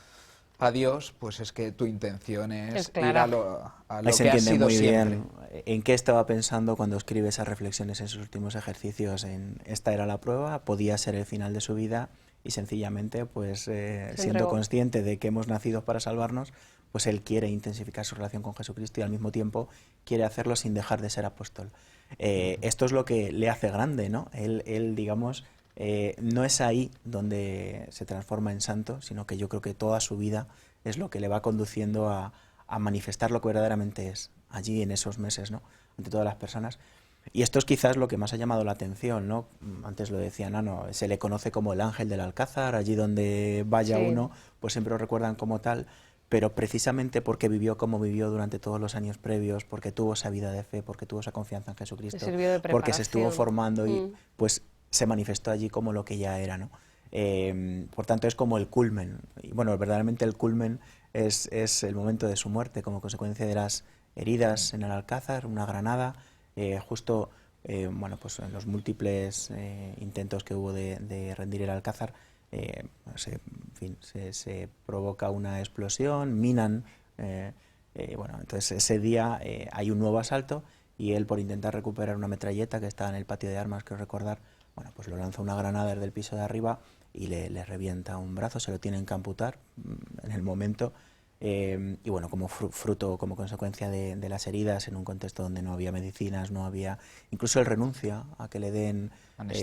a Dios, pues es que tu intención es ir a lo que ha sido muy siempre. Bien en qué estaba pensando cuando escribe esas reflexiones en sus últimos ejercicios. En esta era la prueba, podía ser el final de su vida, y sencillamente, pues siendo consciente de que hemos nacido para salvarnos, pues él quiere intensificar su relación con Jesucristo y al mismo tiempo quiere hacerlo sin dejar de ser apóstol. Esto es lo que le hace grande, ¿no? Él digamos, no es ahí donde se transforma en santo, sino que yo creo que toda su vida es lo que le va conduciendo a manifestar lo que verdaderamente es, allí en esos meses, ¿no?, ante todas las personas. Y esto es quizás lo que más ha llamado la atención, ¿no? Antes lo decía Nano, se le conoce como el ángel del Alcázar, allí donde vaya uno, pues siempre lo recuerdan como tal, pero precisamente porque vivió como vivió durante todos los años previos, porque tuvo esa vida de fe, porque tuvo esa confianza en Jesucristo, porque se estuvo formando y pues se manifestó allí como lo que ya era, ¿no? Por tanto, es como el culmen. Y bueno, verdaderamente el culmen es el momento de su muerte, como consecuencia de las heridas en el Alcázar, una granada, justo bueno, pues en los múltiples intentos que hubo de rendir el Alcázar, se provoca una explosión, minan, bueno, entonces ese día hay un nuevo asalto y él, por intentar recuperar una metralleta que estaba en el patio de armas, creo recordar, bueno, pues lo lanza una granada desde el piso de arriba y le revienta un brazo, se lo tienen que amputar en el momento, y bueno, como fruto, como consecuencia de las heridas, en un contexto donde no había medicinas, no había, incluso él renuncia a que le den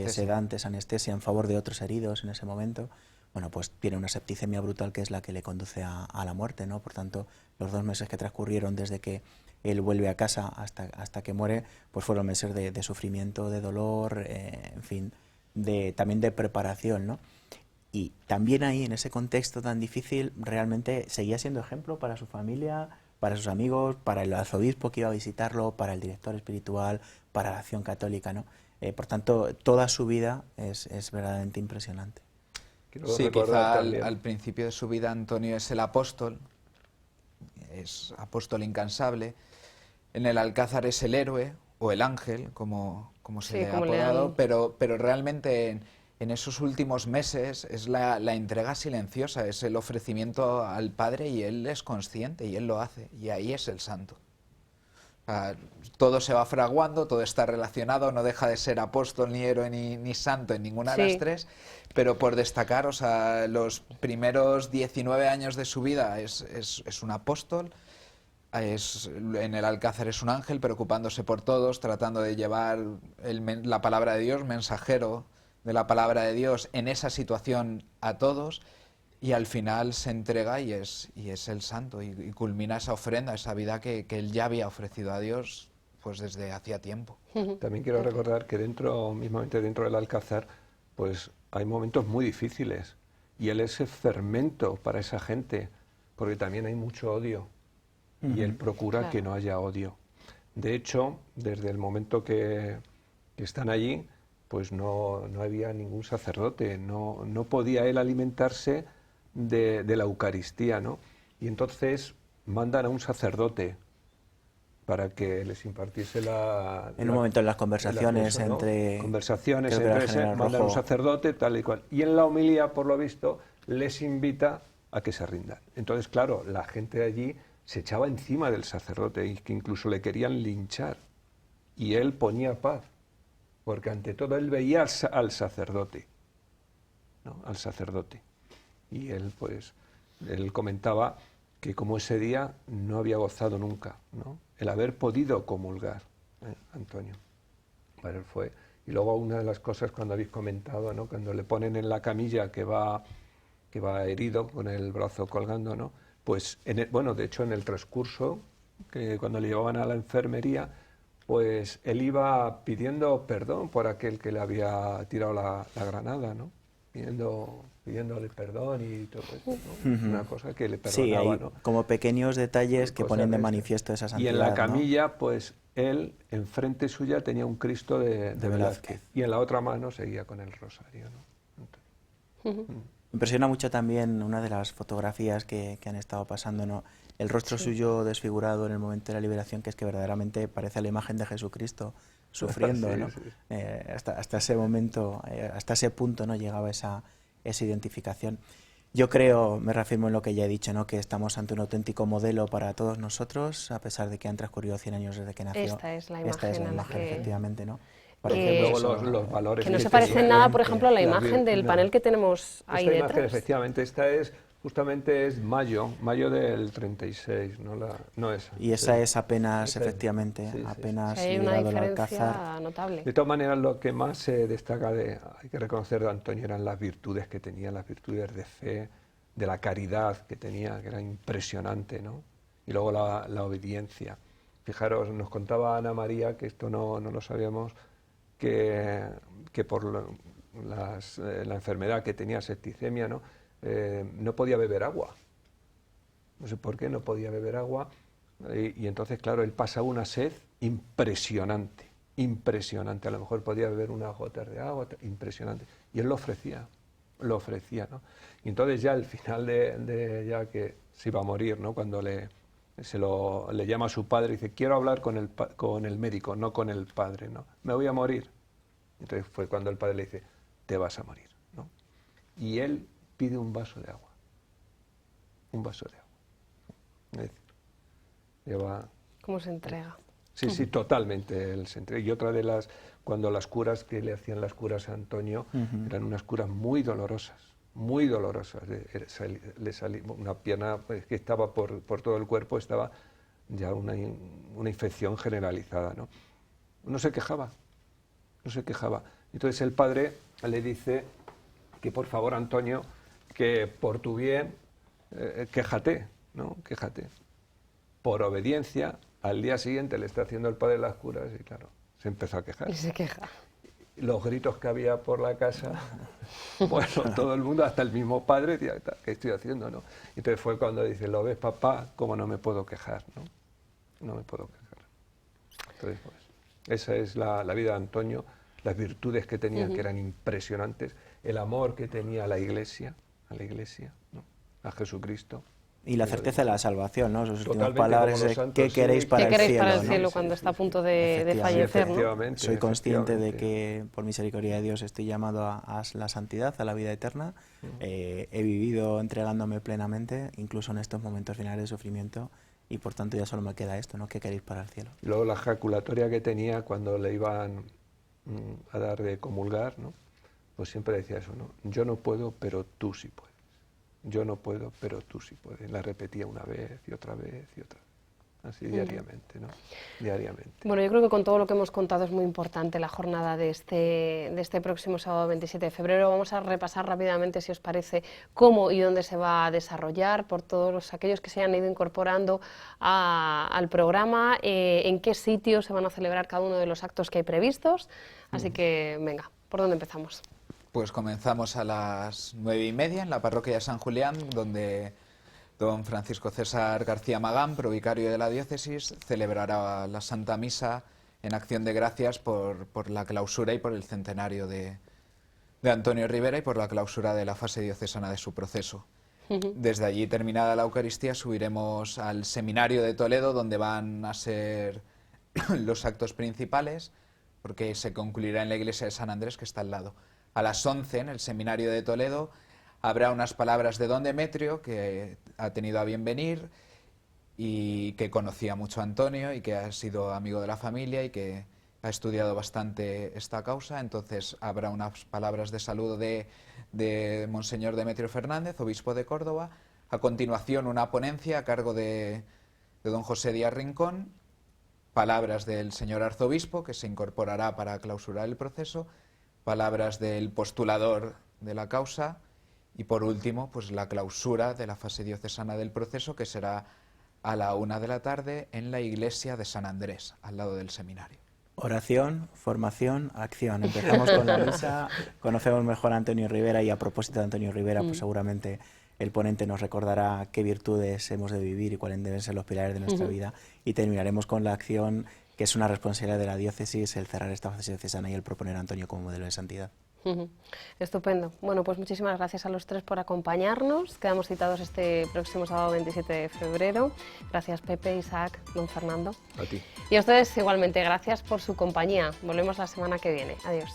sedantes, anestesia en favor de otros heridos en ese momento. Bueno, pues tiene una septicemia brutal que es la que le conduce a la muerte, ¿no? Por tanto, los 2 meses que transcurrieron desde que él vuelve a casa hasta que muere, pues fueron meses de sufrimiento, de dolor, en fin, también de preparación, ¿no? Y también ahí, en ese contexto tan difícil, realmente seguía siendo ejemplo para su familia, para sus amigos, para el arzobispo que iba a visitarlo, para el director espiritual, para la Acción Católica, ¿no? Por tanto, toda su vida es verdaderamente impresionante. quiero Sí, recordar quizá también. al principio de su vida Antonio es el apóstol, es apóstol incansable. En el Alcázar es el héroe o el ángel, como se Sí, le ha como le apodado, han- pero realmente en esos últimos meses es la entrega silenciosa, es el ofrecimiento al Padre y él es consciente y él lo hace, y ahí es el santo. O sea, todo se va fraguando, todo está relacionado, no deja de ser apóstol, ni héroe, ni santo en ninguna de las Sí. tres, pero por destacar, o sea, los primeros 19 años de su vida es un apóstol, en el Alcázar es un ángel preocupándose por todos, tratando de llevar la palabra de Dios, mensajero de la palabra de Dios en esa situación a todos, y al final se entrega y es el santo y culmina esa ofrenda, esa vida que él ya había ofrecido a Dios pues desde hacía tiempo. También quiero recordar que mismamente dentro del Alcázar, pues hay momentos muy difíciles y él es el fermento para esa gente, porque también hay mucho odio y él procura Claro. que no haya odio. De hecho, desde el momento que están allí, pues no había ningún sacerdote, no podía él alimentarse de la Eucaristía, ¿no? Y entonces mandan a un sacerdote para que les impartiese En un momento en las el conversaciones acceso, ¿no? entre... Conversaciones creo que era el entre ese, general mandan a un Rojo. sacerdote, tal y cual. Y en la homilía, por lo visto, les invita a que se rindan. Entonces, claro, la gente de allí se echaba encima del sacerdote y que incluso le querían linchar. Y él ponía paz, porque ante todo él veía al sacerdote, ¿no? Al sacerdote. Y él, pues, él comentaba que como ese día no había gozado nunca, ¿no? El haber podido comulgar, Antonio. Para él fue. Y luego una de las cosas cuando habéis comentado, ¿no? Cuando le ponen en la camilla que va herido con el brazo colgando, ¿no? Pues, bueno, de hecho en el transcurso, que cuando le llevaban a la enfermería, pues él iba pidiendo perdón por aquel que le había tirado la granada, ¿no? Pidiéndole perdón y todo eso, ¿no? Una cosa que le Sí, perdonaba, hay ¿no? como pequeños detalles que Cosas ponen de de manifiesto esa Y santidad, en la ¿no? camilla, pues él, enfrente suya, tenía un Cristo de Velázquez. Y en la otra mano seguía con el rosario, ¿no? Ujú. Me impresiona mucho también una de las fotografías que han estado pasando, ¿no? El rostro suyo desfigurado en el momento de la liberación, que es que verdaderamente parece la imagen de Jesucristo sufriendo, Sí, ¿no? sí. Hasta ese momento, hasta ese punto, ¿no? Llegaba esa identificación. Yo creo, me reafirmo en lo que ya he dicho, ¿no? Que estamos ante un auténtico modelo para todos nosotros, a pesar de que han transcurrido 100 años desde que nació. Esta es la Esta es la imagen a la imagen, que... efectivamente, ¿no? Que- Luego pues eso, los valores Que no se tenía parece en nada, por él, ejemplo, a la las imagen del no. panel que tenemos ahí Esta imagen, detrás. efectivamente, esta es justamente es mayo del 36, no esa. Y esa Sí. es apenas, Esa es- efectivamente, sí, sí, sí. apenas Sí, hay una llegado al Alcázar. diferencia notable. De todas maneras, lo que más se destaca hay que reconocer de Antonio eran las virtudes que tenía, las virtudes de fe, de la caridad que tenía, que era impresionante, ¿no? Y luego la obediencia. Fijaros, nos contaba Ana María, que esto no lo sabíamos, que por la enfermedad que tenía, septicemia, ¿no? No podía beber agua. No sé por qué no podía beber agua. Y entonces, claro, él pasaba una sed impresionante, impresionante. A lo mejor podía beber unas gotas de agua, impresionante. Y él lo ofrecía, ¿no? Y entonces ya al final de ya que se iba a morir, ¿no? Cuando le llama a su padre y dice, quiero hablar con el médico, no con el padre, ¿no? Me voy a morir. Entonces fue cuando el padre le dice, te vas a morir, ¿no? Y él pide un vaso de agua. Un vaso de agua. Es decir, lleva... ¿Cómo se entrega? Sí, sí, totalmente él se entrega. Y otra de cuando las curas que le hacían las curas a Antonio, eran unas curas muy dolorosas, muy dolorosas. Le salía una pierna pues, que estaba por todo el cuerpo, estaba ya una infección generalizada, ¿no? No se quejaba, no se quejaba. Entonces el padre le dice que por favor, Antonio, que por tu bien, quéjate, ¿no? Quéjate. Por obediencia, al día siguiente le está haciendo el padre las curas y claro, se empezó a quejar. Y se queja. Los gritos que había por la casa, bueno, todo el mundo, hasta el mismo padre, decía, ¿qué estoy haciendo, no? Entonces fue cuando dice, ¿lo ves, papá? ¿Cómo no me puedo quejar, no? No me puedo quejar. Entonces, pues, esa es la vida de Antonio, las virtudes que tenía, que eran impresionantes, el amor que tenía a la Iglesia, ¿no? A Jesucristo. Y la certeza de la salvación, ¿no? Sus últimas Totalmente, palabras como los es santos, ¿qué queréis sí. para ¿Qué queréis el para cielo? el ¿no? cielo cuando está a punto de fallecer, ¿no? Efectivamente, Soy consciente de efectivamente. que por misericordia de Dios estoy llamado a la santidad, a la vida eterna. He vivido entregándome plenamente, incluso en estos momentos finales de sufrimiento, y por tanto ya solo me queda esto, ¿no? ¿Qué queréis para el cielo? Y luego la ejaculatoria que tenía cuando le iban a dar de comulgar, ¿no? Pues siempre decía eso, ¿no? Yo no puedo, pero tú sí puedes. Yo no puedo, pero tú sí puedes. La repetía una vez y otra vez y otra vez. Así diariamente, ¿no? Diariamente. Bueno, yo creo que con todo lo que hemos contado es muy importante la jornada de este próximo sábado 27 de febrero. Vamos a repasar rápidamente, si os parece, cómo y dónde se va a desarrollar por todos aquellos que se hayan ido incorporando al programa, en qué sitios se van a celebrar cada uno de los actos que hay previstos. Así que, venga, ¿por dónde empezamos? Pues comenzamos a las 9:30 en la parroquia de San Julián, donde don Francisco César García Magán, provicario de la diócesis, celebrará la Santa Misa en acción de gracias por la clausura y por el centenario de Antonio Rivera y por la clausura de la fase diocesana de su proceso. Desde allí, terminada la Eucaristía, subiremos al Seminario de Toledo, donde van a ser los actos principales, porque se concluirá en la iglesia de San Andrés, que está al lado. A las 11, en el Seminario de Toledo, habrá unas palabras de don Demetrio, que ha tenido a bien venir y que conocía mucho a Antonio y que ha sido amigo de la familia y que ha estudiado bastante esta causa. Entonces habrá unas palabras de saludo de Monseñor Demetrio Fernández, obispo de Córdoba. A continuación, una ponencia a cargo de don José Díaz Rincón, palabras del señor arzobispo, que se incorporará para clausurar el proceso, palabras del postulador de la causa y, por último, pues la clausura de la fase diocesana del proceso, que será a la 1 de la tarde en la iglesia de San Andrés, al lado del seminario. Oración, formación, acción. Empezamos con la misa, conocemos mejor a Antonio Rivera y a propósito de Antonio Rivera, pues seguramente el ponente nos recordará qué virtudes hemos de vivir y cuáles deben ser los pilares de nuestra vida, y terminaremos con la acción, que es una responsabilidad de la diócesis, el cerrar esta fase diocesana y el proponer a Antonio como modelo de santidad. Estupendo. Bueno, pues muchísimas gracias a los tres por acompañarnos. Quedamos citados este próximo sábado 27 de febrero. Gracias, Pepe, Isaac, don Fernando. A ti. Y a ustedes igualmente, gracias por su compañía. Volvemos la semana que viene. Adiós.